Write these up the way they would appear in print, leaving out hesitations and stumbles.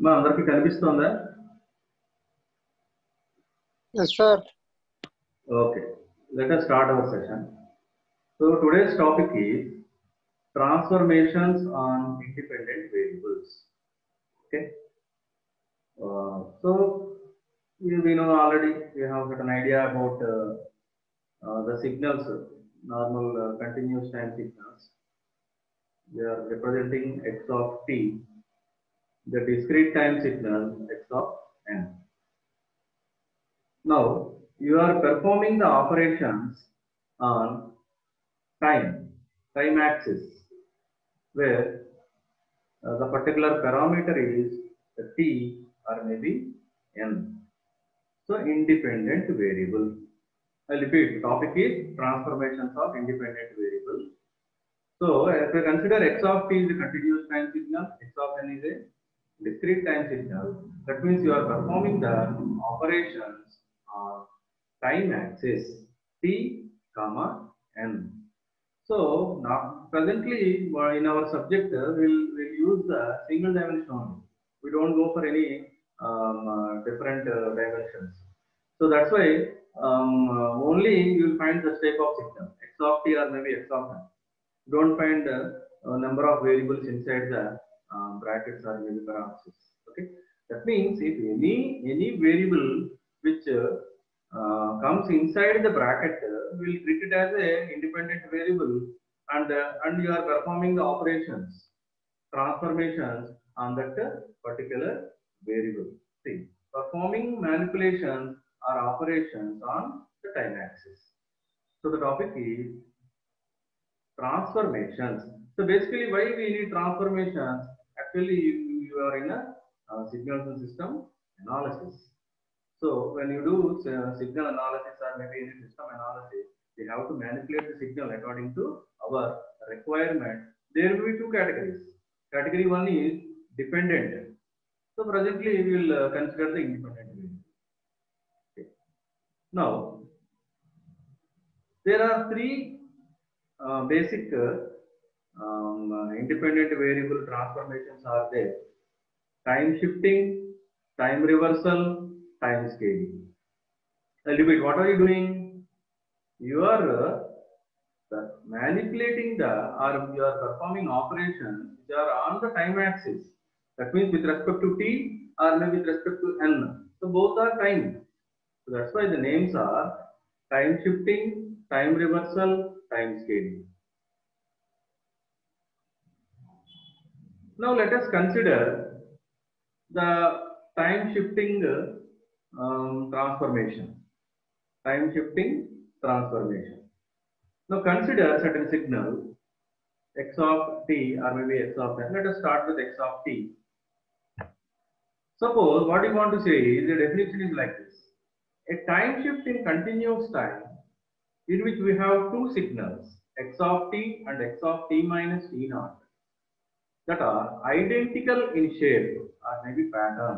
మా అందరికి కనిపిస్తుందా? Yes, sir. Okay, let us start our session. So today's topic is transformations on independent variables. Okay. So we know already, we have got an idea about the signals, normal continuous time signals. We are representing x of t, the discrete time signal x of n. Now you are performing the operations on time axis, where the particular parameter is t or maybe n. So independent variable. I repeat, topic is transformations of independent variable. So if we consider x of t is a continuous time signal, x of n is a discrete time signal, that means you are performing the operations on time axis t comma n. So now presently in our subject we'll use the single dimension only. We don't go for any different dimensions. So that's why only you will find the type of signal x of t or maybe x of n. Don't find the number of variables inside the brackets or maybe parentheses. Okay, that means if any variable which comes inside the bracket, we'll treat it as a independent variable, and you are performing the operations, transformations on that particular variable. See, performing manipulations or operations on the time axis. So the topic is transformations. So basically, why we need transformations? Actually, you are in a signals and system analysis. So when you do signal analysis or maybe any system analysis, we have to manipulate the signal according to our requirement. There will be two categories. Category one is dependent. So presently we will consider the independent variable. Okay. Now there are three basic independent variable transformations are there: time shifting, time reversal, time scaling. I'll repeat, what are you doing? You are manipulating the, or you are performing operations which are on the time axis. That means with respect to t or maybe with respect to n. So both are time. So that's why the names are time shifting, time reversal, time scaling. Now let us consider the time shifting transformation. Time shifting transformation. Now consider certain signal x of t or maybe x of n. Let us start with x of t. Suppose what you want to say is, the definition is like this: a time shift in continuous time in which we have two signals x of t and x of t minus t naught that are identical in shape or maybe pattern.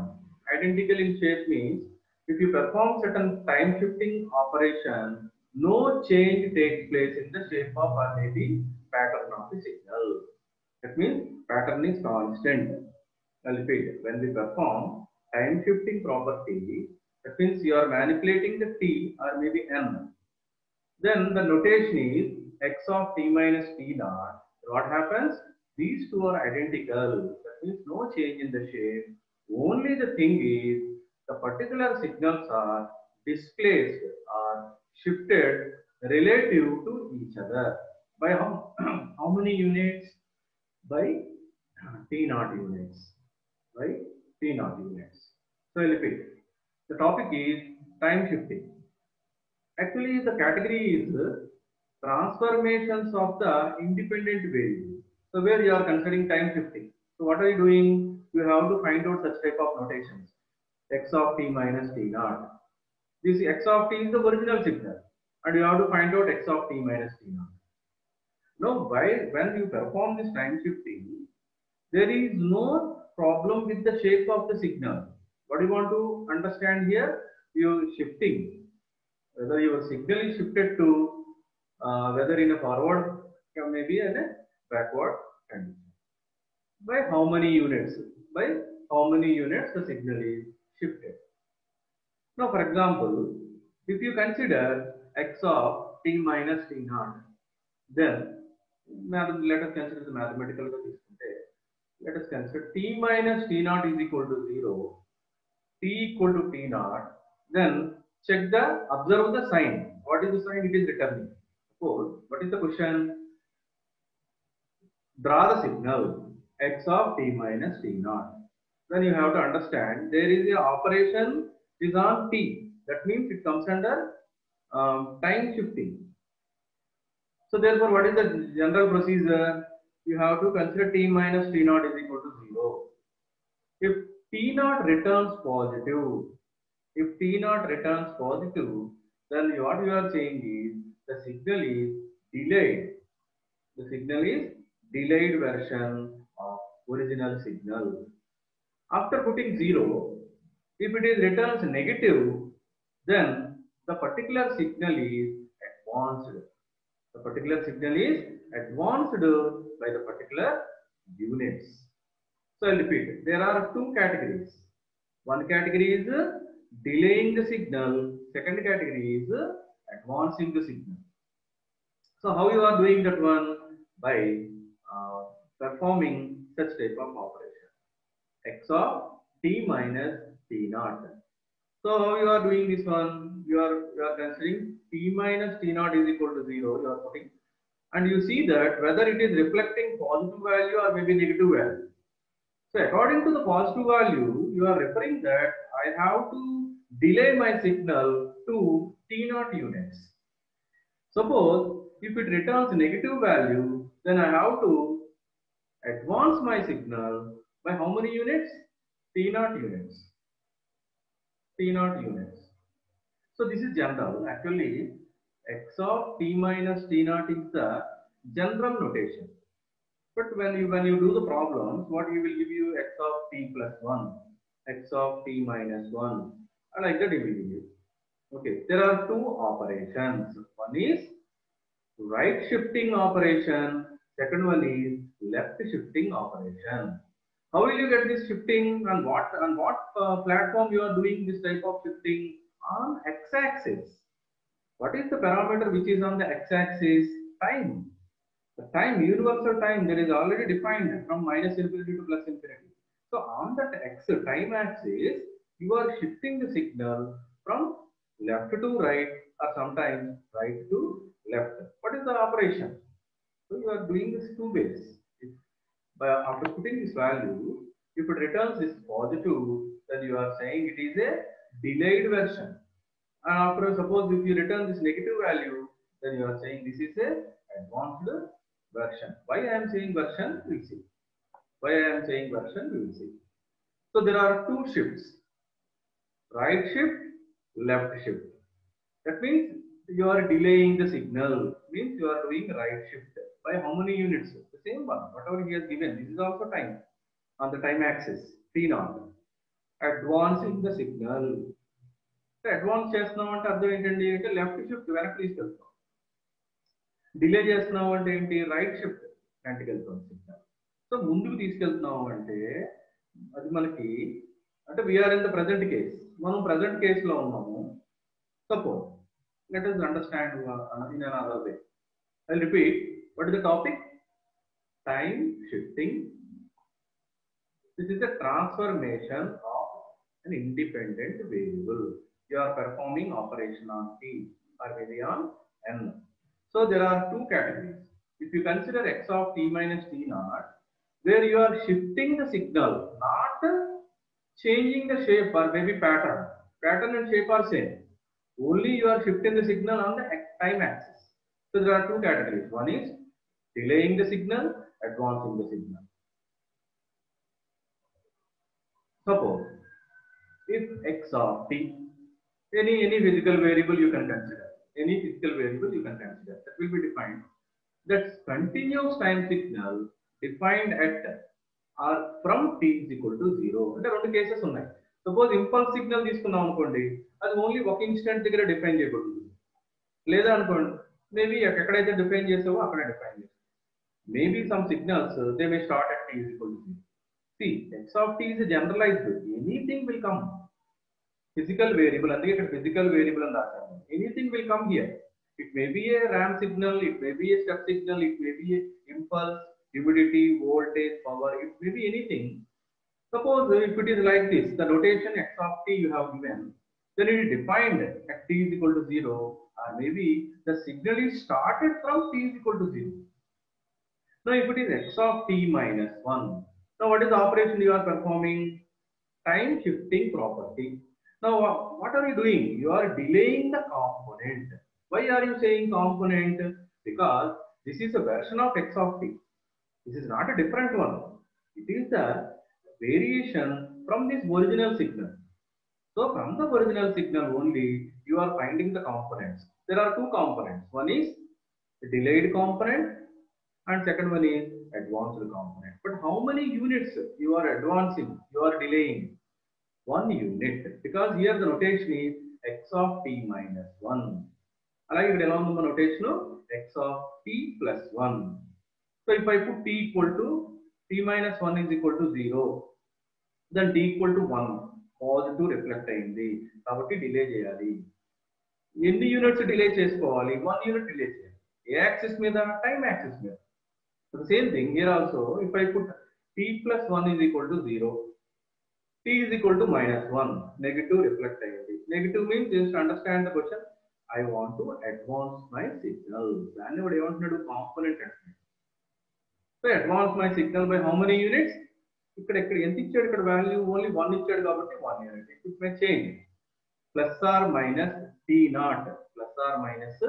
Identical in shape means if you perform certain time shifting operation, no change takes place in the shape of or maybe pattern of the signal. That means pattern is constant. I'll repeat, when we perform time shifting property, that means you are manipulating the t or maybe n. Then the notation is x of t minus t naught. What happens? These two are identical. That means no change in the shape. Only the thing is the particular signals are displaced or shifted relative to each other by how many units? By t naught units. By t naught units. So I'll repeat. The topic is time shifting. Actually, the category is transformations of the independent variable. So where you are considering time shifting. So what are you doing? You have to find out such type of notations. X of t minus t naught. This x of t is the original signal, and you have to find out x of t minus t naught. Now, when you perform this time shifting, there is no problem with the shape of the signal. What you want to understand here? You shifting, whether your signal is shifted to whether in a forward or maybe in a backward condition. By how many units? By how many units the signal is shifted. Now, for example, if you consider x of t minus t naught, then let us consider the mathematical. Let us consider t minus t naught is equal to 0, t equal to t naught. Then observe the sign. What is the sign? It is returning. Suppose, what is the question? Draw the signal x of t minus t naught. Then you have to understand there is a operation is on t. That means it comes under time shifting. So therefore, what is the general procedure? You have to consider t minus t naught is equal to 0. If t naught returns positive, then what you are saying is the signal is delayed. The signal is delayed version of original signal. After putting 0, if it is returns negative, then the particular signal is advanced. The particular signal is advanced by the particular units. So I'll repeat. There are two categories. One category is delaying the signal. Second category is advancing the signal. So how you are doing that one? By performing such type of operation. X of t minus t naught. So how you are doing this one? You are considering t minus t naught is equal to 0. You are putting, and you see that whether it is reflecting positive value or maybe negative value. So according to the positive value, you are referring that I have to delay my signal to t naught units. Suppose if it returns negative value, then I have to advance my signal by how many units? T naught units. T naught units. So this is general. Actually, x of t minus t naught is the general notation. But when you do the problems, what you will give you x of t plus 1, x of t minus 1, and like that it will give you. Okay, there are two operations. One is right shifting operation. Second one is left shifting operation. How will you get this shifting, and what platform you are doing this type of shifting? On x-axis. What is the parameter which is on the x-axis? Time. The time, universal time, there is already defined from minus infinity to plus infinity. So on that x time axis, you are shifting the signal from left to right, or sometimes right to left. What is the operation? So you are doing this two ways. After putting this value, if it returns this positive, then you are saying it is a delayed version. And after, suppose if you return this negative value, then you are saying this is a advanced version. Why I am saying version? We will see. Why I am saying version? We will see. So there are two shifts: right shift, left shift. That means you are delaying the signal. Means you are doing right shift by how many units? The same one. Whatever he has given. This is also time on the time axis. T naught. Advancing the signal. Advance చేస్తున్నాం అంటే అర్థం ఏంటండి అంటే left shift వెనక్కి తీసుకెళ్తాం, delay చేస్తున్నాం అంటే ఏంటి రైట్ షిఫ్ట్ వెనక్కి వెళ్తాం సిగ్నల్. సో ముందుకు తీసుకెళ్తున్నాం అంటే అది మనకి అంటే we are in the present case, మనం ప్రజెంట్ కేసులో ఉన్నాము. Suppose let us understand in another way. I'll repeat. What is the topic? Time shifting. This is the transformation of an independent variable. You are performing operation on t or maybe on n. So there are two categories. If you consider x of t minus t naught, where you are shifting the signal, not changing the shape or maybe pattern. Pattern and shape are same. Only you are shifting the signal on the time axis. So there are two categories. One is delaying the signal, advancing the signal. Suppose if x of t, any physical variable you can consider, any physical variable you can consider that will be defined. That's continuous time signal defined at or from t is equal to 0. అంటే రెండు cases ఉన్నాయి. Suppose impulse signal తీసుకున్నాం అనుకోండి, అది only ఒక instant దగ్గర define చేయబడుతుంది. లేదా అనుకోండి మేబీ ఎక్కడైతే డిఫైన్ చేసావో అక్కడే డిఫైన్ చేస్తాం. Maybe some signals they may start at t is equal to 0. See, x of t is generalized. Anything will come. Physical variable, అందుకే ఇక్కడ physical variable అని రాశాను. Anything will come here. It may be a ramp signal, it may be a step signal, it may be a impulse, humidity, voltage, power, it may be anything. Suppose if it is like this, the notation x of t you have given, then it is defined at t is equal to 0, or maybe the signal is started from t is equal to 0. Now if it is x of t minus 1, now what is the operation you are performing? Time shifting property. Now what are you doing? You are delaying the component. Why are you saying component? Because this is a version of x of t. This is not a different one. It is the variation from this original signal. So from the original signal only you are finding the components. There are two components. One is the delayed component and second one is advanced component. But how many units you are advancing, you are delaying? 1 unit, because here the notation is x of t minus 1. అలాగే ఇక్కడ ఎలా ఉంది మన notation x of t plus 1. So if I put t equal to t minus 1 is equal to 0, then t equal to 1, positive reflect అయింది కాబట్టి delay చేయాలి. ఎన్ని units delay చేసుకోవాలి? 1 యూనిట్ డిలే చేయాలి. ఏ యాక్సిస్ మీద? టైం యాక్సిస్ మీద. So the same thing here also, if I put t plus 1 is equal to 0, t is equal to minus 1, negative reflect అయ్యింది. Negative means just understand the question. I want to advance my signal. దాన్ని వాడు ఏమంటున్నాడు? Component అంటున్నాడు. So advance my signal by how many units? ఇక్కడ ఎంత ఇచ్చాడు? ఇక్కడ value only 1 ఇచ్చాడు కాబట్టి 1 unit. It may change plus or minus T naught, plus or minus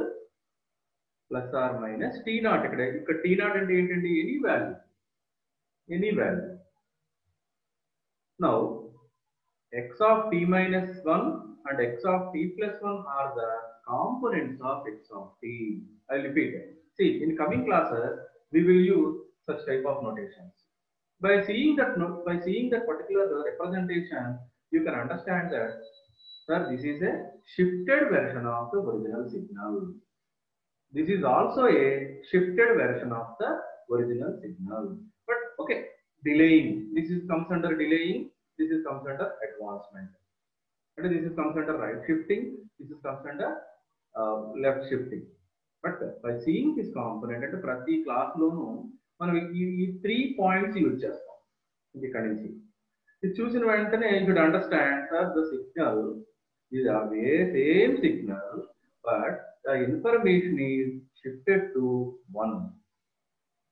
T naught. ఇక్కడ టీ నాట్ అంటే ఏంటండి? Any value, any value. Now x of t minus 1 and x of t plus 1 are the components of x of t. I repeat it. See, in coming classes we will use such type of notations. By seeing that particular representation, you can understand that, sir, this is a shifted version of the original signal. This is also a shifted version of the original signal. But okay, delaying. This is comes under delaying. This is comes under advancement. And this is comes under right shifting. This is comes under left shifting. But by seeing this component, at prati class lonu మనం ఈ 3 points use చేస్తాం. ఇక్కడ నుంచి ఇది చూసిన వెంటనే you should understand sir the signal is away same signal but the information is shifted to 1.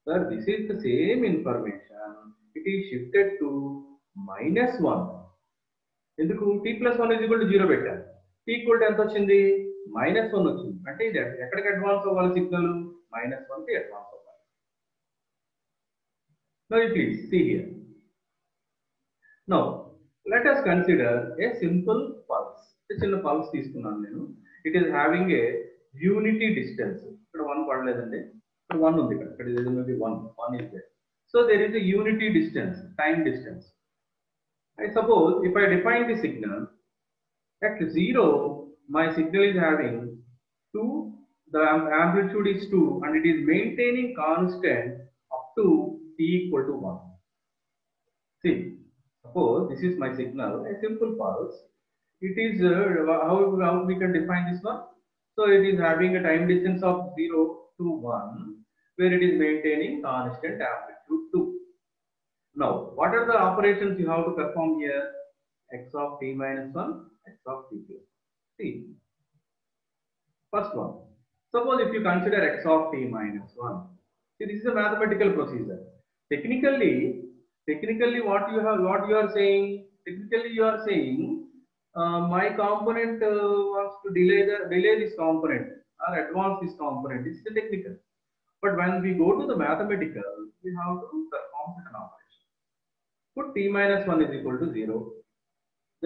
Sir this is the same information, it is shifted to -1. ఎందుకు? t + 1 = 0 పెట్టారు. t = ఎంత వచ్చింది? -1 వచ్చింది. అంటే ఇది ఎక్కడికి అడ్వాన్స్ అవ్వాలి? సిగ్నల్ -1 కి అడ్వాన్స్ అవ్వాలి. Now please see here. Now let us consider a simple pulse. చిన్న pulse తీసుకున్నాను నేను. It is having a unity distance. ఇక్కడ 1 పడలేదండి, ఇక్కడ 1 ఉంది. ఇక్కడ ఇది maybe 1 is there. So there is a unity distance, time distance. I suppose if I define the signal at 0, my signal is having 2, the amplitude is 2 and it is maintaining constant up to t = 1. See, suppose this is my signal, a simple pulse. It is how we can define this one? So it is having a time distance of 0 to 1 where it is maintaining constant amplitude 2. Now what are the operations you have to perform here? X of t minus 1, x of t plus 1. See, first one, suppose if you consider x of t minus 1. See, this is a mathematical procedure. Technically what you are saying? Technically you are saying my component wants to delay this component or advance this component. This is the technical. But when we go to the mathematical, we have to perform an operation. Put t minus 1 is equal to 0.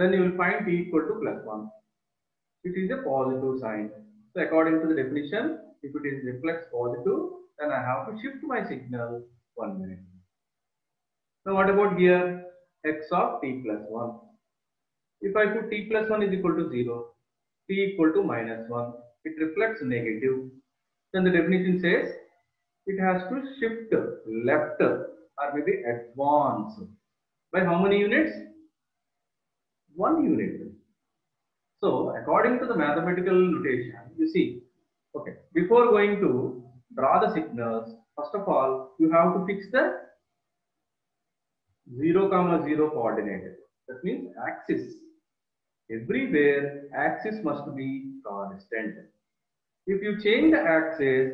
then you will find t equal to plus 1. It is a positive sign. So according to the definition, if it is reflects positive, then I have to shift my signal 1 minute. Now what about here? X of t plus 1. If I put t plus 1 is equal to 0, t equal to minus 1, it reflects negative. Then the definition says it has to shift left or maybe advance by how many units? 1 unit. So according to the mathematical notation, you see, okay, before going to draw the signals, first of all, you have to fix the 0, 0 coordinate. That means axis. Everywhere axis must be constant. If you change the axis,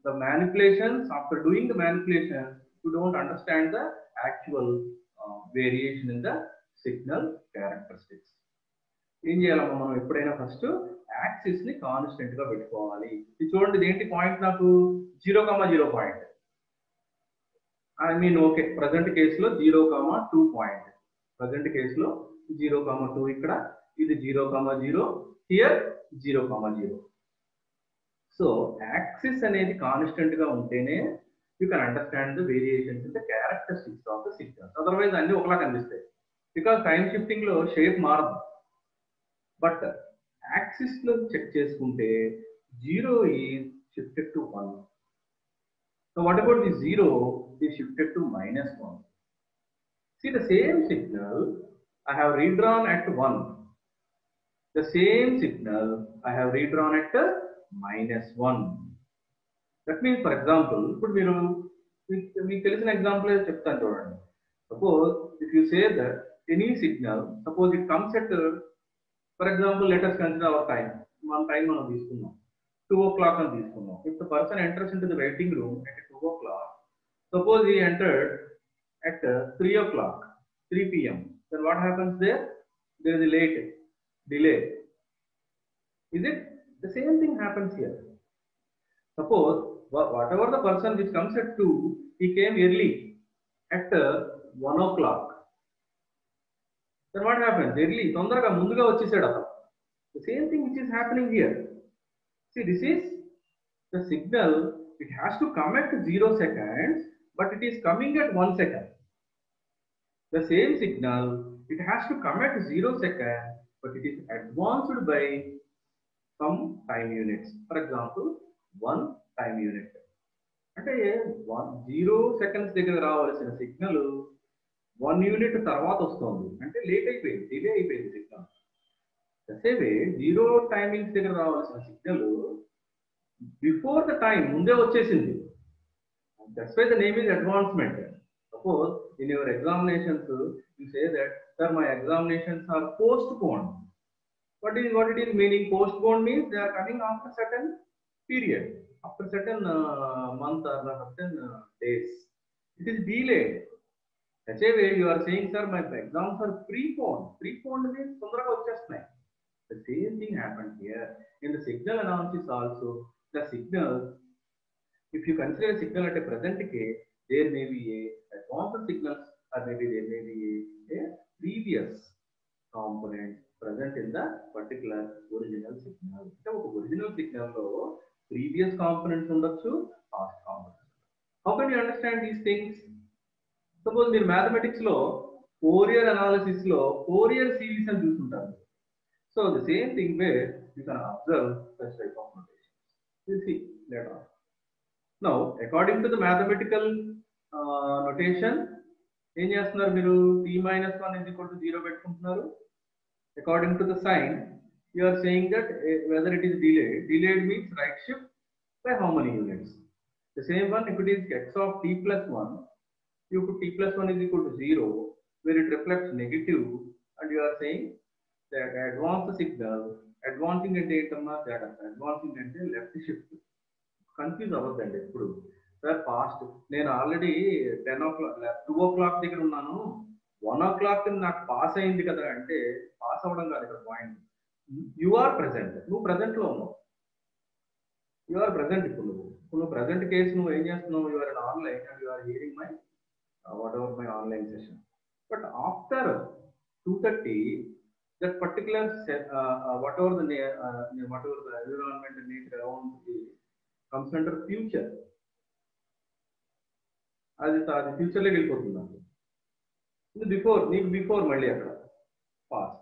the manipulations, after doing the manipulations, you don't understand the actual variation in the signal characteristics. ఏం చేయాలమ్మా మనం ఎప్పుడైనా first axis ని constant గా పెట్టుకోవాలి. ఇది చూడండి, ఏంటి పాయింట్ నాకు 0,0 point. I mean okay, present కేసులో 0,2 పాయింట్. ప్రజెంట్ కేసులో 0,2 ఇక్కడ, ఇది 0,0, హియర్ 0,0. సో యాక్సిస్ అనేది కాన్స్టెంట్ గా ఉంటేనే you can understand the variations in the characteristics of the signals. Otherwise అన్ని ఒకలా కనిపిస్తాయి. బికాస్ టైం షిఫ్టింగ్ లో షేప్ మారదు. బట్ యాక్సిస్ లో చెక్ చేసుకుంటే 0 is shifted to 1. So what about the 0 is shifted to -1. See the same signal I have redrawn at 1. The same signal I have redrawn at -1. That means, for example, ఇప్పుడు మీరు మీకు తెలిసిన example చెప్తాను చూడండి. Suppose if you say that any signal, suppose it comes at, for example, let us consider our time. One time మనం తీసుకున్నాం 2 o'clock అని తీసుకున్నాం. If the person enters into the waiting room at 2 o'clock, suppose he entered at 3 o'clock, 3 p.m. Then what happens there? There is a late delay. Is it? The same thing happens here. Suppose whatever the person which comes at 2, he came early at 1 o'clock. Then what happens? Early, తొందరగా ముందుగా వచ్చేసాడు అతను. The same thing which is happening here. See, this is the signal. It has to come at 0 seconds, but it is coming at 1 second. The same signal, it has to come at 0 seconds, but it is advanced by some time units. For example, 1 time unit. అంటే 0 seconds దగ్గర రావాల్సిన signal 1 unit తర్వాత వస్తుంది. అంటే late అయిపోయింది, delay అయిపోయింది signal. దసేవే 0 timings దగ్గర రావాల్సిన సిగ్నల్ బిఫోర్ ద టైం ముందే వచ్చేసింది. That's why the name is advancement. Suppose in your examinations you say that, sir, my examinations are postponed. What it is meaning? Postponed means they are coming after certain period, after certain month or certain days. It is delayed. Such a way you are saying, sir, my exams are preponed. Preponed means tondaraga vachestunnayi. The same thing happened here in the signal analysis also. The signal, if you consider a signal at a present case, there may be a advanced signals, or maybe there may be a previous component present in the particular original signal. So original signal lo previous components ఉండొచ్చు, past components. How can you understand these things? Suppose మీరు mathematics లో Fourier analysis లో Fourier series అని చూస్తుంటారు. So the same thing where you can observe such type of notation. You see later on. Now, according to the mathematical notation, ఏం చేస్తున్నారు మీరు? t-1 = 0 పెట్టుకుంటున్నారు. According to the sign, you are saying that whether it is delayed. Delayed means right shift by how many units? The same one, if it is x of t plus 1, you put t plus 1 = 0, where it reflects negative, and you are saying that advance the signal. Advancing అంటే ఏంటమ్మా? Advancing అంటే left shift. Confuse అవ్వద్దండి ఎప్పుడు. Sir past నేను already 10 o'clock 2 o'clock దగ్గర ఉన్నాను, 1 o'clock నాకు pass అయింది కదా అంటే పాస్ అవ్వడం కాదు ఇక్కడ పాయింట్. You are present. నువ్వు ప్రెసెంట్ లో ఉన్నావు. You are present. ఇప్పుడు నువ్వు ప్రెసెంట్ కేసు నువ్వు ఏం చేస్తున్నావు? You are in online and you are hearing my whatever my online session. But after 2:30 that particular whatever whatever the environment and nature around is comes under future. అది ఫ్యూచర్లోకి వెళ్ళిపోతుంది. ఇది before మళ్ళీ అక్కడ past.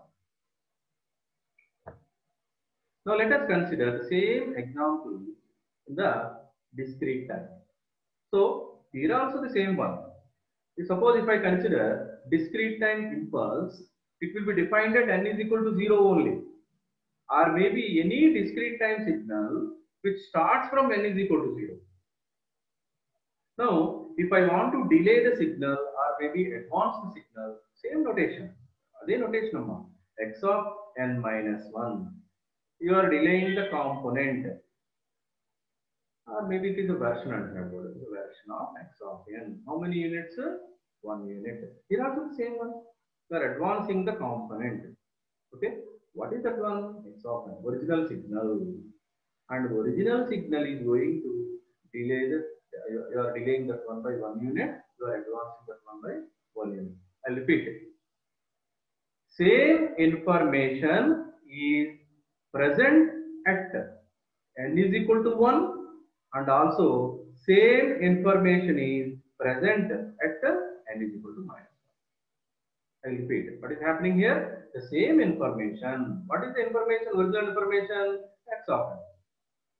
Now let us consider the same example in the discrete time. So here also the same one. Suppose if I consider discrete time impulse, it will be defined at n is equal to 0 only, or maybe any discrete time signal which starts from n is equal to 0. Now if I want to delay the signal or maybe advance the signal, same notation, adhe notation amma, x of n minus 1, you are delaying the component, or maybe it is a version antaru, the version of x of n. How many units? 1 unit. Here also the same one, you are advancing the component. Okay, what is that one? X of n, original signal, and original signal is going to delay the, you are delaying that one by 1 unit, you are advancing that one by 1 unit. I'll repeat it. Same information is present at n is equal to 1, and also same information is present at n is equal to minus 1. I repeat, what is happening here? The same information. What is the information? Original information, x of n.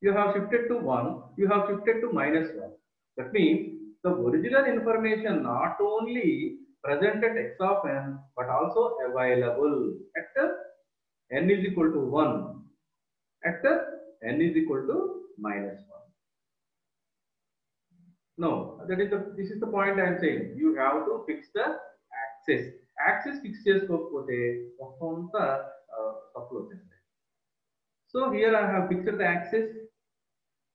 You have shifted to 1, you have shifted to minus 1. That means the original information not only present at x of n, but also available at n is equal to 1, at n is equal to minus 1. No, this is the point I am saying. You have to fix the axis. Axis fix chesukopote mottanta tappu vachindi. So here I have fixed the axis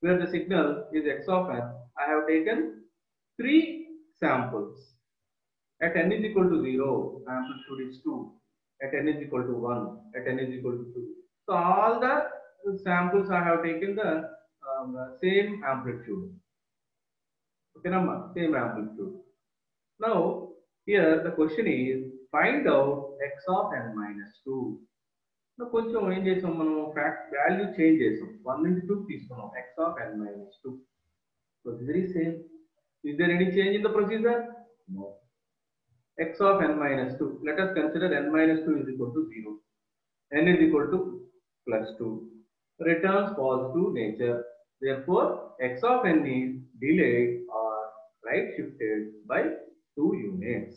where the signal is x of n. I have taken 3 samples. At n is equal to 0, amplitude is 2. At n is equal to 1, at n is equal to 2. So all the samples I have taken the same amplitude. Okay, same amplitude. Now here the question is, find out x of n minus 2. Now కొంచెం ఏం చేసాం, మనం value change చేసాం, 1 నుంచి 2 తీసుకున్నాం, x of n minus 2. Procedure is same. Is there any change in the procedure? No. X of n minus 2. Let us consider n minus 2 is equal to 0. N is equal to plus 2. Returns positive nature. Therefore, x of n is delayed or right shifted by 2 units.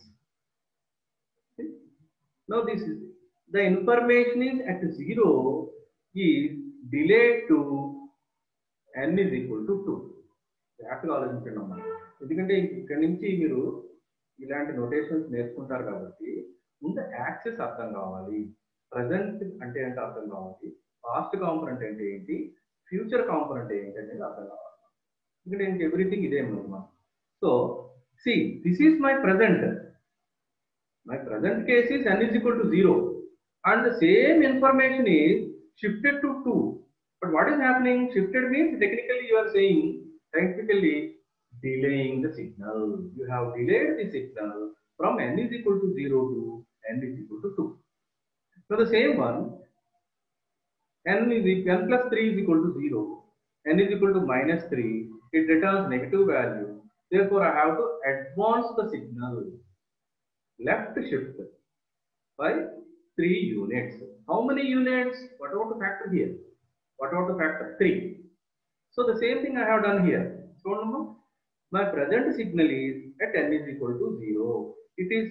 Okay. Now this is the information is at 0 is delayed to n is equal to 2. జాగ్రత్తగా ఆలోచించండి అమ్మా, ఎందుకంటే ఇక్కడ నుంచి మీరు ఇలాంటి notations నేర్చుకుంటారు కాబట్టి ముందు యాక్సెస్ అర్థం కావాలి, ప్రజెంట్ అంటే ఏంటో అర్థం కావాలి, పాస్ట్ కాంపోనెంట్ అంటే ఏంటి, ఫ్యూచర్ కాంపోనెంట్ ఏంటి అనేది అర్థం కావాలి. ఎందుకంటే ఇంక ఎవ్రీథింగ్ ఇదే అమ్మా. So see this is my present case is n is equal to 0 and the same information is shifted to 2. But what is happening? Shifted means technically you are saying, scientifically delaying the signal. You have delayed the signal from n is equal to 0 to n is equal to 2. So the same one, n plus 3 is equal to 0, n is equal to minus 3, it returns negative value. Therefore, I have to advance the signal, left shift by 3 units. How many units? What about the factor here? What about the factor? 3. So the same thing I have done here. So my present signal is at n is equal to 0. It is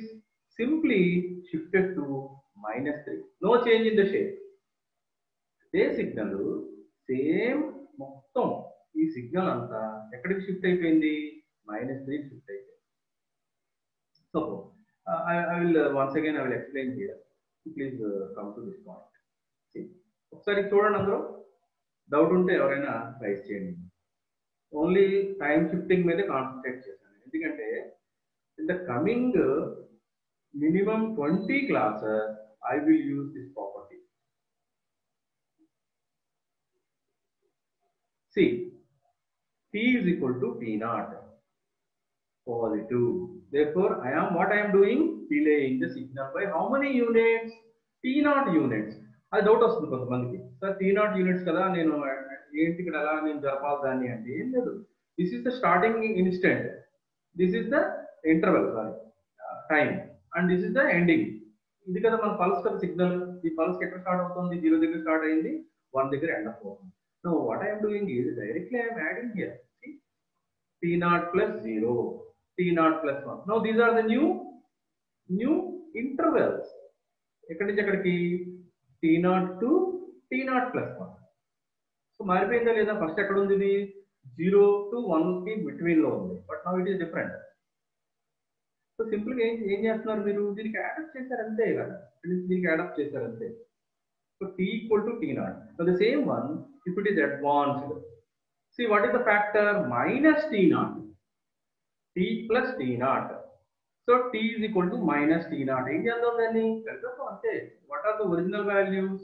simply shifted to minus 3. No change in the shape. This signal, same మొత్తం ఈ signal అంతా ఎక్కడికి shift అయిపోయింది? minus 3 shift అయిపోయింది. Suppose I will once again I will explain here. Please come to this point. See, ఒకసారి చూడండి, అందరూ doubt ఉంటే ఎవరైనా రైజ్ చేయండి. ఓన్లీ టైం షిఫ్టింగ్ మీద కాన్సన్ట్రేట్ చేశాను, ఎందుకంటే in the coming minimum 20 classes I will use this property. See, T is equal to P naught, positive. Therefore, what I am doing? Delaying the signal by how many units? T0 units. అది doubt వస్తుంది కొంతమందికి, sir T0 units కదా, నేను ఏంటి ఇక్కడ ఎలా నేను జరపాలి దాన్ని అంటే ఏం లేదు. This is the starting instant, this is the interval, sorry time, and this is the ending. ఇది కదా మన పల్స్ కదా సిగ్నల్. ఈ పల్స్ ఎక్కడ స్టార్ట్ అవుతుంది? 0 దగ్గర స్టార్ట్ అయింది, 1 దగ్గర ఎండ్ అవుతుంది. So what I'm doing is directly I'm adding here T0 plus 0, T0 plus 1. Now these are the new intervals. ఎక్కడి నుంచి ఎక్కడికి? T0 to T0 plus 1. So మారిపోయిందా లేదా? ఫస్ట్ ఎక్కడ ఉంది ఇది? 0 to 1 కి బిట్వీన్ లో ఉంది, but now it is different. So simple గా ఏం చేస్తున్నారు మీరు? దీనికి యాడప్ చేశారు అంతే కదా, దీనికి యాడప్ చేశారు అంతే. So T equal to T0. So the same one, if it is advanced, see what is the factor? Minus T0, T plus T0. So T is equal to minus T0. ఏం చేద్దాం దాన్ని? వెళ్తాం అంతే. What are the original values?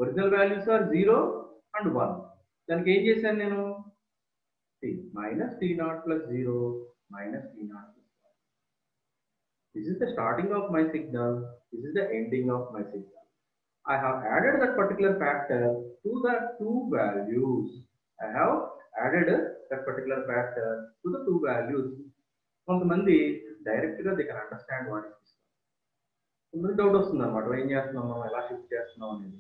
Original values are 0 and 1. దానికి ఏం చేశాను నేను? T minus T0 plus 0 minus T0 plus 1. This is the starting of my signal. This is the ending of my signal. I have added that particular factor to the two values. I have added that particular factor to the two values. కొంతమంది direct గా they can understand what is this. కొంతమంది doubt వస్తుంది అన్నమాట, ఏం చేస్తున్నాం మనం, ఎలా shift చేస్తున్నాం అనేది.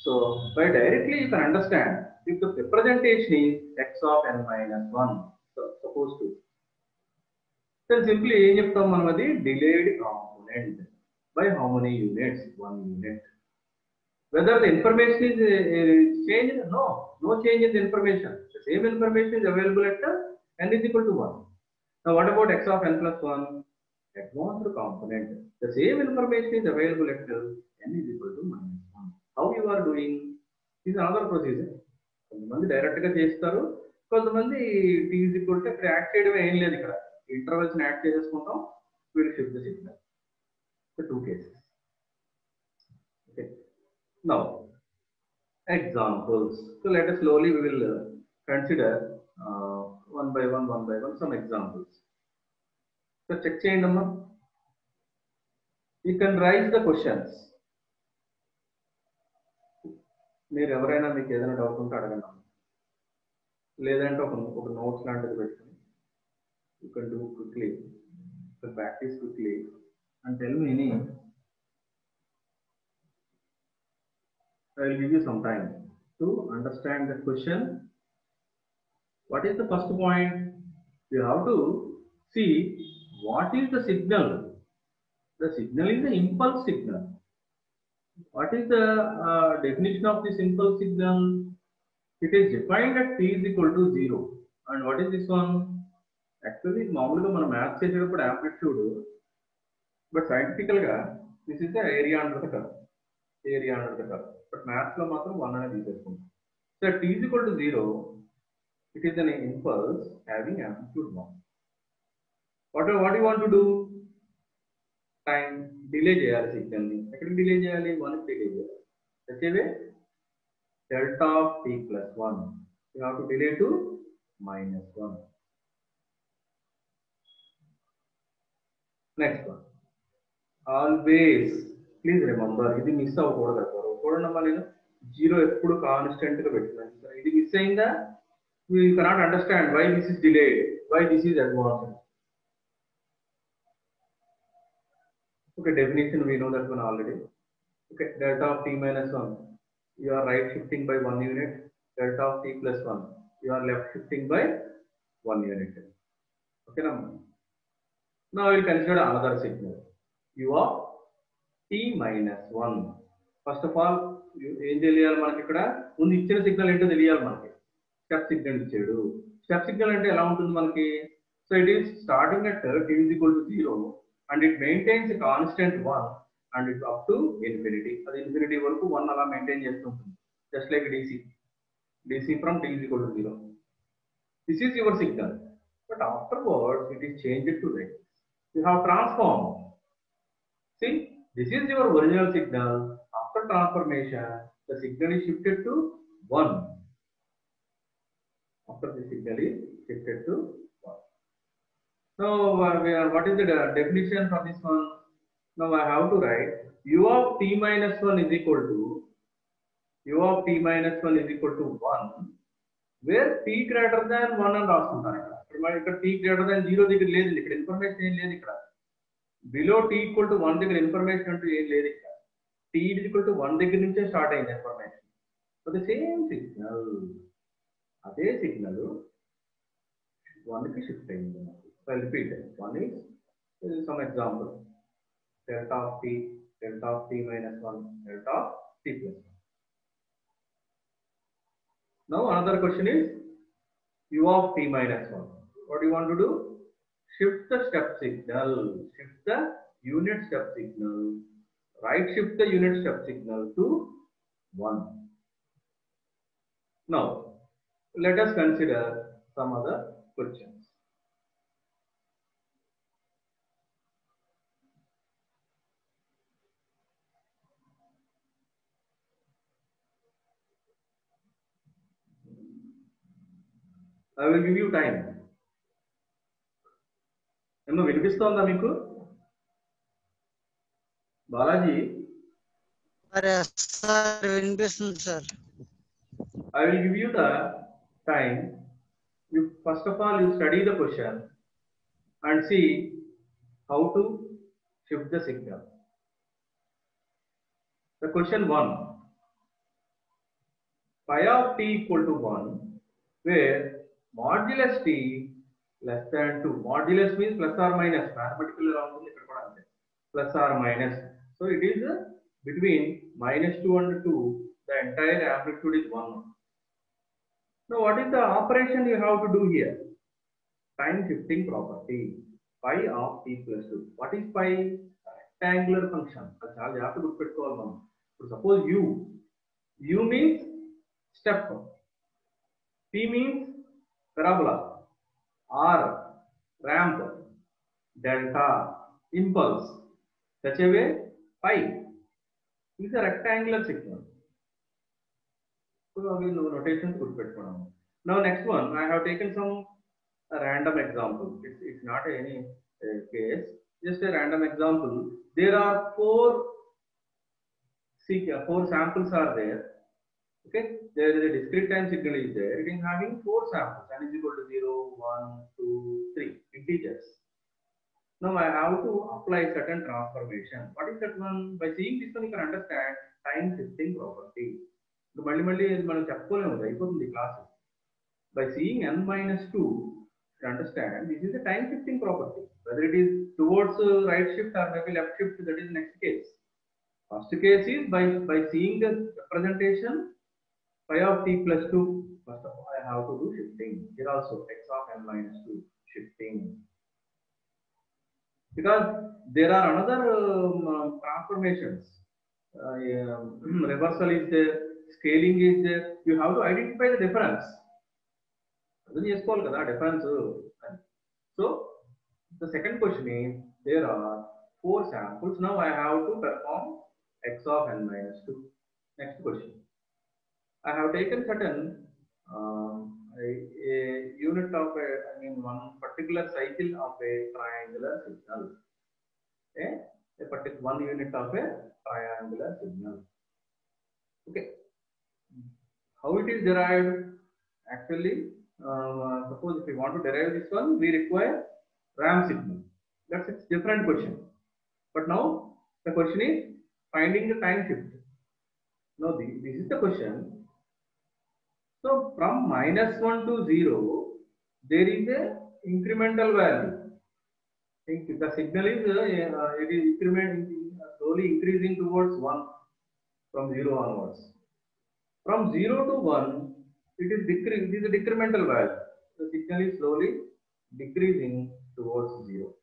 So by directly you can understand if the representation is x of n minus 1, so suppose two then simply ఏం చెప్తాం మనం, అది delayed component by how many units? 1 unit. Whether the information is changed? No change in the information. The same information is available at n is equal to 1. Now what about x of n plus 1? Advanced component. The same information is available at n is equal to minus 1. How you are doing? This is another procedure. కొంతమంది direct గా చేస్తారు, కొంతమంది t is equal to ఇక్కడ add చేయడం ఏం లేదు, ఇక్కడ intervals ని యాడ్ చేసేసుకుంటాం, will shift the signal. The two cases. Okay. Now, examples. So let us slowly we will consider one by one some examples. So check చేయండి అమ్మా. You can raise the questions. మీరు ఎవరైనా మీకు ఏదైనా doubt ఉంటే అడగండి, లేదంటే ఒక నోట్స్ లాంటిది పెట్టుకుని you can do quickly, so practice quickly and tell me any. I will give you some time to understand the question. What is the first point? You have to see what is the signal. The signal is the impulse signal. What is the definition of this impulse signal? It is defined at t is equal to 0. And what is this one? Actually, మామూలుగా మనం math చేసేటప్పుడు amplitude, but scientifically this is the area under the curve. Area under the curve. But maths లో మాత్రం 1 అనేది తీసేసుకుంటాం. So t is equal to 0, it is an impulse having amplitude 1. What do you want to do? Time delay చేయాలి signal ని. ఎక్కడికి delay చేయాలి? 1 కి delay చేయాలి. Such a way delta of t plus 1 you have to delay to minus 1. Next one. Always please remember, ఇది miss అవ్వకూడదు అసలు. చూడండి, నేను 0 ఎప్పుడు కాన్స్టెంట్ గా పెట్టుకున్నాను. ఇది మిస్ అయిందా, we cannot understand why this is delayed, why this is advanced. Okay, definition we know that one already. Okay, delta of t minus 1, you are right shifting by 1 unit. Delta of t plus 1, you are left shifting by 1 unit. Okay, now we will consider another signal, u of t minus 1. First of all, ఏం తెలియాలి మనకి? ఇక్కడ ముందు ఇచ్చిన signal ఏంటో తెలియాలి మనకి. Step signal ఇచ్చాడు. స్టెప్ సిగ్నల్ అంటే ఎలా ఉంటుంది మనకి? So it is starting at t is equal to 0 and it maintains a constant 1 and it's up to infinity. అది ఇన్ఫినిటీ వరకు 1 అలా మెయింటైన్ చేస్తుంటుంది, just like DC from t is equal to 0. This is your signal, but afterwards it is changed to this. You have transformed. See, this is your original signal. After transformation, the signal is shifted to 1. After the signal is shifted to 1. So, what is the definition for this one? Now I have to write u of t minus 1 is equal to u of t minus 1 is equal to 1 where t greater than 1 అని రాసుకుంటాను ఇక్కడ t greater than 0 దగ్గర లేదు ఇక్కడ information ఏం లేదు ఇక్కడ below t equal to 1 దగ్గర ఇన్ఫర్మేషన్ అంటూ ఏం లేదు ఇక్కడ t is equal to 1 దగ్గర నుంచే స్టార్ట్ అయింది information so the same signal అదే సిగ్నల్ 1 కి షిఫ్ట్ అయింది so repeat 1 is some example delta of t minus 1 delta of t plus 1. Now another question is u of t minus 1. What do you want to do? Shift the step signal, shift the unit step signal, right shift the unit step signal to 1. Now let us consider some other questions. I will give you time. ఏమో వినిపిస్తోందా మీకు Balaji sir వినిపిస్తుంది sir I will give you the time. You first of all you study the question and see how to shift the signal. The question 1, phi of t equal to 1 where modulus t less than 2. Modulus means plus or minus. Mathematical around plus or minus. So it is between minus 2 and 2. The entire amplitude is 1. Now what is the operation you have to do here? Time shifting property. Phi of t plus 2. What is phi? Rectangular function. You have to look at all one. So suppose u means step. P means parabola, R ramp, delta impulse. Such a way, pi is a rectangular signal. So we will notation to put. Now next one, I have taken some random example. It's not any case, just a random example. There are four samples are there. Okay, there is a discrete time signal is there. It is having 4 samples. N is equal to 0, 1, 2, 3 integers. Now I have to apply certain transformation. What is that one? By seeing this one, you can understand time shifting property. So multi మనం చెప్పుకోలేము అయిపోతుంది class. By seeing n minus 2, you understand this is a time shifting property. Whether it is towards right shift or maybe left shift, that is next case. First case is by seeing the representation. Phi of t plus 2, first of all, I have to do shifting. Here also, x of n minus 2, shifting. Because there are another transformations. Reversal is there, scaling is there. You have to identify the difference. Difference. So, the second question is, there are 4 samples. Now I have to perform x of n minus 2. Next question. I have taken certain a unit of one particular cycle of a triangular signal. Okay, one unit of a triangular signal. Okay, how it is derived? Actually, suppose if we want to derive this one, we require ramp signal. That's a different question. But now the question is finding the time shift. Now this is the question. So from minus 1 to 0, there is a incremental value. The signal is it is slowly increasing towards 1 from 0 onwards. From 0 to 1, it is a decremental value. The signal is slowly decreasing towards 0.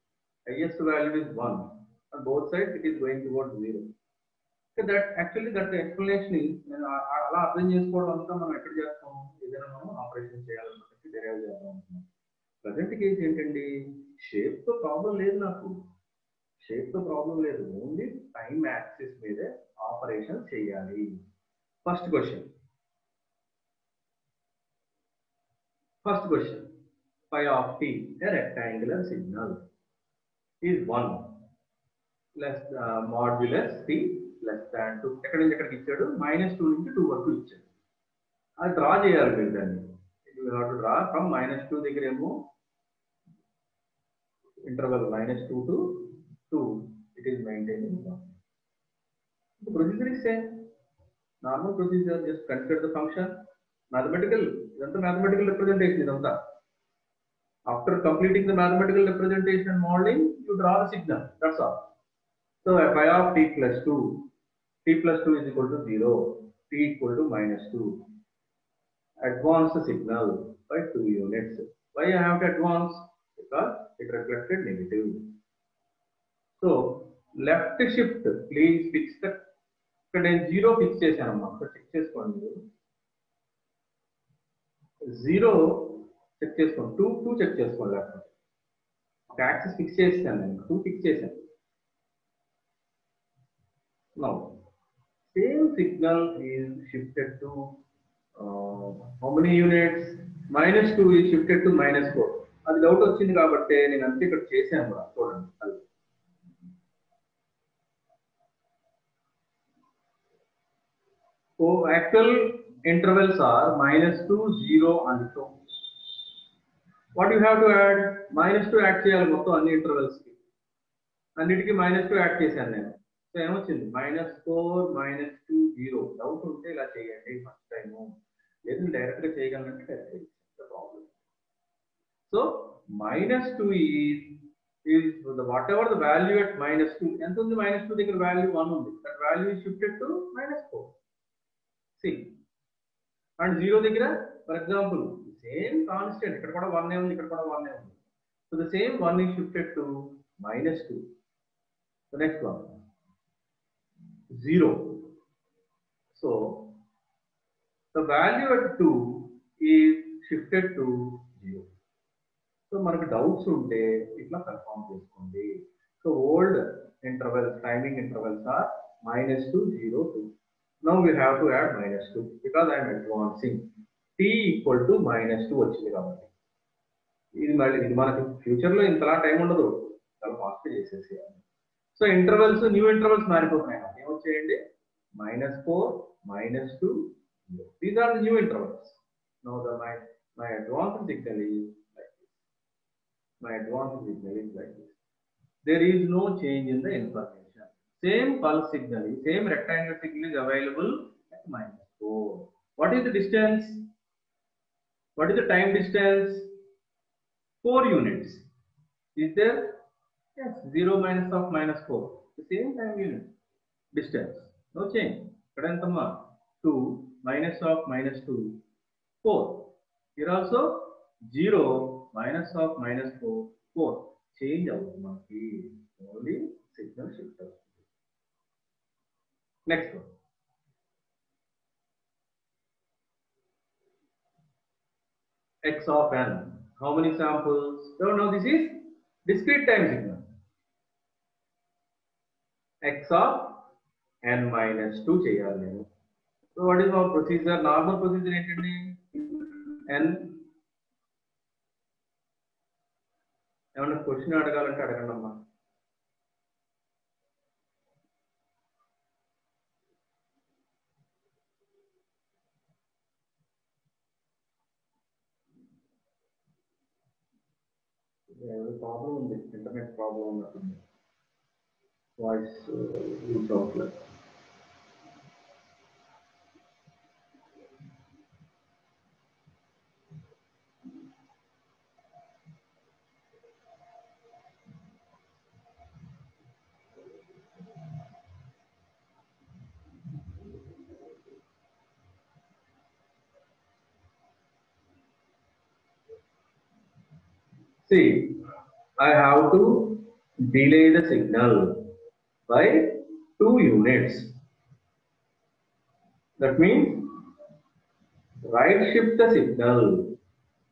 Highest value is 1. On both sides, it is going towards 0. So that actually that explanation is అలా అర్థం చేసుకోవడం అంతా మనం ఎక్కడ చేస్తాం ఏదైనా మనం operation చేయాలనుకుంటే డెరైవ్ చేద్దాం అనుకున్నాం. ప్రజెంట్ కేసు ఏంటండి షేప్ తో ప్రాబ్లం లేదు నాకు ఓన్లీ టైం యాక్సిస్ మీదే ఆపరేషన్ చేయాలి. First question phi of t a rectangular signal is 1. less modulus t less than 2. ఎక్కడి నుంచి ఎక్కడికి ఇచ్చాడు? -2 నుంచి 2 వరకు ఇచ్చాడు. అది డ్రా చేయాలి మీరు దాన్ని. You have to draw from -2 దగ్గర ఏమో interval -2 to 2, it is maintaining 1. The procedure is same. Normal procedure, just consider the function. Mathematical, mathematical representation is after completing the mathematical representation and modeling, you draw the signal. That's all. So phi of t plus 2 is equal to 0, t equal to -2. Advance the signal by 2 units. Why I have to advance? Because it reflected negative. So left shift, please fix the. ఇక్కడ నేను 0 fix చేశానమ్మా. ఇక్కడ check చేసుకోండి. 0 check చేసుకోండి. 2 check చేసుకోండి. Left ఒక axis fix చేశాను నేను. 2 fix చేశాను. Now same signal is shifted to how many units? -2 is shifted to -4. అది డౌట్ వచ్చింది కాబట్టి నేను అంతే ఇక్కడ చేశాను కూడా. చూడండి అది. So actual intervals are -2, 0 and 2. What you have to add? -2 add చేయాలి మొత్తం అన్ని ఇంటర్వెల్స్ కి. అన్నిటికీ -2 యాడ్ చేశాను నేను. సో ఏమొచ్చింది? -4, -2, 0. డౌట్ ఉంటే ఇలా చేయండి ఫస్ట్ టైం. లేదు డైరెక్ట్ గా చేయగలంటే problem. So -2 is whatever the value at -2. ఎంత ఉంది? -2 దగ్గర వాల్యూ 1 ఉంది. That value is shifted to -4. See, and 0 దగ్గర for example same constant, ఇక్కడ కూడా 1 ఉంది, ఇక్కడ కూడా 1 ఉంది. So the same 1 is shifted to -2. The next one 0. So the value at 2 is shifted to 0. So మనకు డౌట్స్ ఉంటే ఇట్లా కన్ఫర్మ్ చేసుకోండి. So old intervals, timing intervals are -2, 0, 2. Now we have to add -2 because I am advancing. T equal to -2 వచ్చింది కాబట్టి ఇది మళ్ళీ ఇది మనకి ఫ్యూచర్ లో ఇంతలా టైం ఉండదు, చాలా ఫాస్ట్ చేసేసేయాలి. సో ఇంటర్వెల్స్, న్యూ ఇంటర్వెల్స్ మారిపోతున్నాయి. ఏమొచ్చేయండి? -4, -2, 0. These are the new intervals. Now my advanced signal is like this. My advanced signal is like this. There is no change in the information. Same pulse signal, same rectangular signal is available at -4. What is the distance? What is the time distance? 4 units. Is there? Yes, 0 minus of -4. The same time unit distance. No change. Kadantama 2 minus of -2, 4. Here also 0 minus of -4, 4. Change out only signal shifter. Next one. X of n. How many samples? So now this is discrete time signal. X of n minus 2 cheyali nenu. So what is our procedure? Normal procedure entandi n. Evanna question adagalante adagandamma. Problem ఉంది, internet problem ఉన్నట్టుంది. Voice use అవ్వట్లేదు. See, I have to delay the signal by 2 units. That means right shift the signal.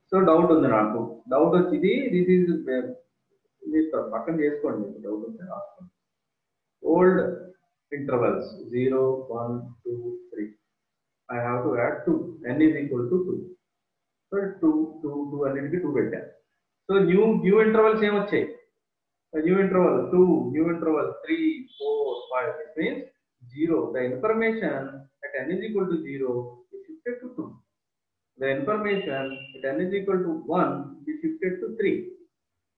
So doubt undi naaku. Doubt vachidi this is pakkana cheskondi. Doubt undi raaskondi. Old intervals 0, 1, 2, 3. I have to add 2. N is equal to 2. So 2 అన్నిటికీ 2 పెట్టాను. So new intervals ఏమొచ్చాయి? A new interval 2, new interval 3, 4, 5. This means 0. The information at n is equal to 0 is shifted to 2. The information at n is equal to 1 is shifted to 3.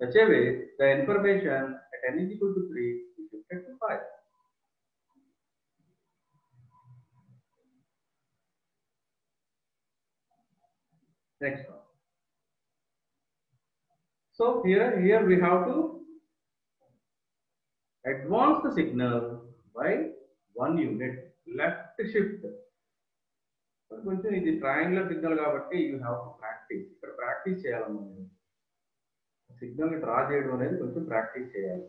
Such a way, the information at n is equal to 3 is shifted to 5. Next one. So here we have to advance the signal by 1 unit, left shift. కొంచెం ఇది triangular signal కాబట్టి you have to practice. ఇక్కడ practice చేయాలమ్మా మీరు. Signal draw చేయడం అనేది కొంచెం practice చేయాలి.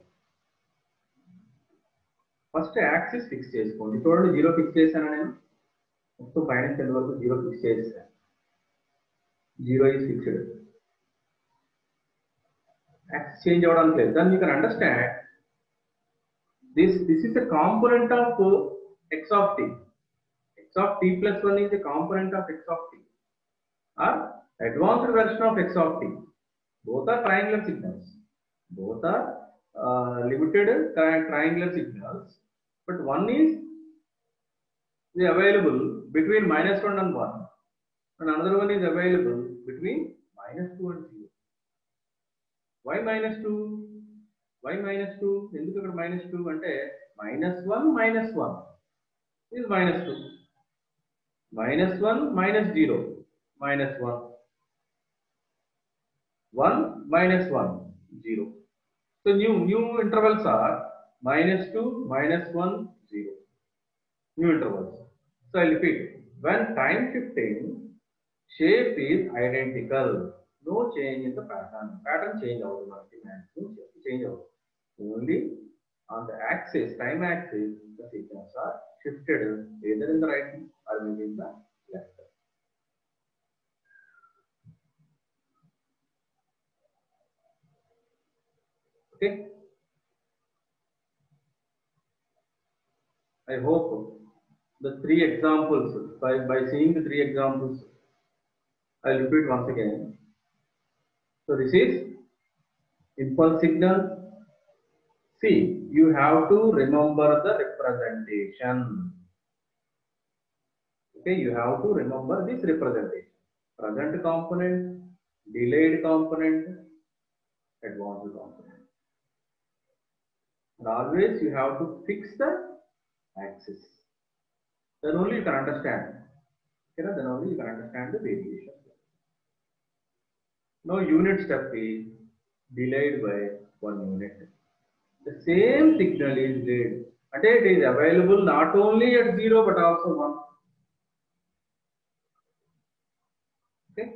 ఫస్ట్ యాక్సిస్ ఫిక్స్ చేసుకోండి. చూడండి 0 ఫిక్స్ చేశాను నేను. మొత్తం పైన కింద వరకు 0 ఫిక్స్ చేశాను. 0 is fixed. Axis change avadam లేదు. Then you can understand this is a component of x of t. X of t plus 1 is a component of x of t, or advanced version of x of t. Both are triangular signals. Both are limited triangular signals, but one is available between -1 and 1, and another one is available between -2 and 0. Why -2? Why -2? ఎందుకు ఇక్కడ -2 అంటే -1 -1 is -2. -1 -0 -1. 1 -1 0. So new intervals are -2 -1 0. New intervals. So I repeat. When time shifting, shape is identical. No change in the pattern. Pattern change automatically. Change out. Only on the axis, time axis, the signals are shifted either in the right or maybe in the left. Okay. I hope the 3 examples, by seeing the 3 examples, I'll repeat once again. So this is impulse signal. See, you have to remember the representation. Okay, you have to remember this representation. Present component, delayed component, advanced component. And always you have to fix the axis. Then only you can understand. Okay, then only you can understand the variation. Now unit step is delayed by 1 unit. The same signal is delayed. And it is available not only at 0 but also 1. Okay.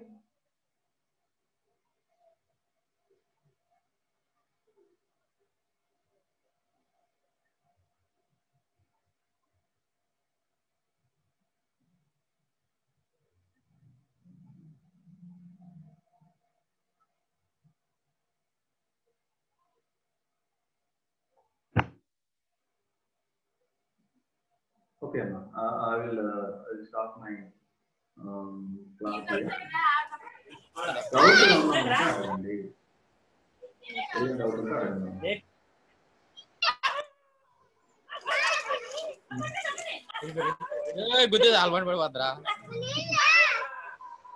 Okay, I will stop my class here.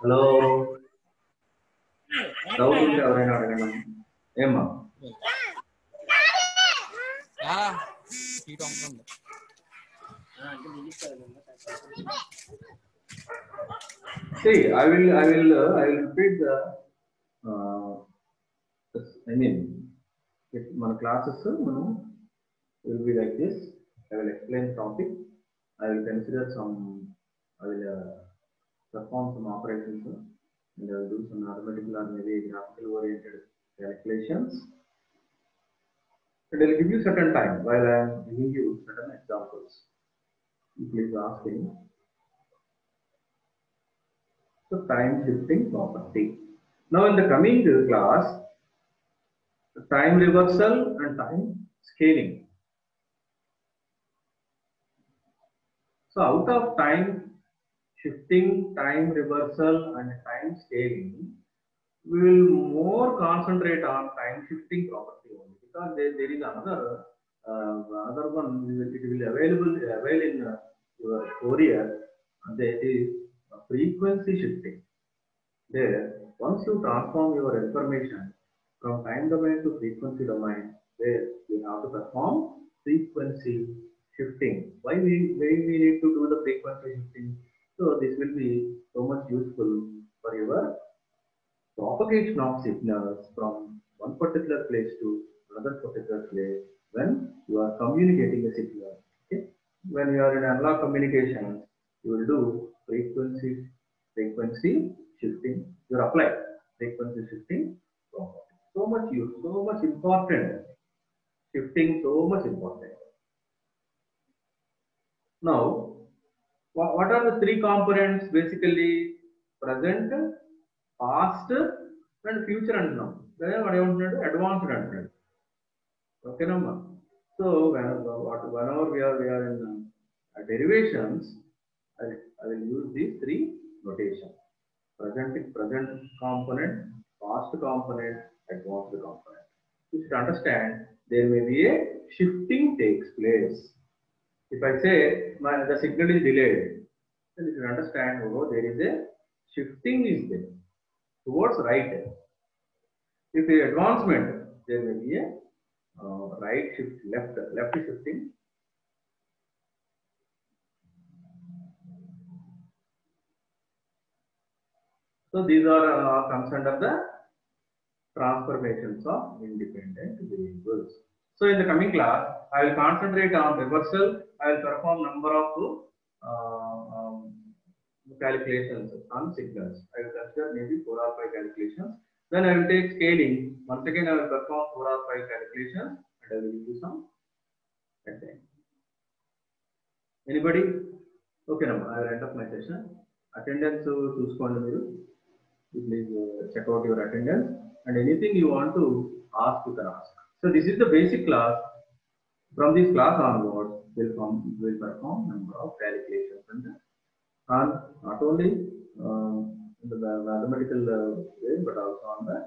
Hello. Emma. See, I will repeat the I mean, if my classes will be like this. I will explain the topic. I will consider some. I will perform some operations, and I will do some mathematical or maybe graphical oriented calculations. And I will give you certain time while I am giving you certain examples. Please ask me. So time shifting property. Now in the coming class, time reversal and time scaling. So out of time shifting, time reversal and time scaling, we will more concentrate on time shifting property only, because there is another one. It will avail in your Fourier. That is frequency shifting. There, once you transform your information from time domain to frequency domain, where you have to perform frequency shifting. Why we need to do the frequency shifting? So this will be so much useful for your propagation of signals from one particular place to another particular place when you are communicating a signal. Okay? When you are in analog communication, you will do frequency shifting. You apply frequency shifting property. So much use, so much important. Shifting so much important. Now, what are the three components? Basically, present, past, and future and now. Then what I want to do? Advanced and okay, number. So whenever we are in derivations, I will use these three notations: present component, past component, advanced component. You should understand there may be a shifting takes place. If I say the signal is delayed, then you should understand there is a shifting is there towards right. If the advancement, there may be a right shift, left shifting. So these are concerned of the transformations of independent variables. So in the coming class, I will concentrate on reversal. I will perform number of calculations on signals. I will consider maybe 4 or 5 calculations. Then I will take scaling. Once again, I will perform 4 or 5 calculations and I will give you some attention. Anybody? Okay, now I will end up my session. Attendance చూసుకోండి మీరు. Please check out your attendance and anything you want to ask, you can ask. So this is the basic class. From this class onwards, we'll perform number of calculations and not only in the mathematical way, but also on the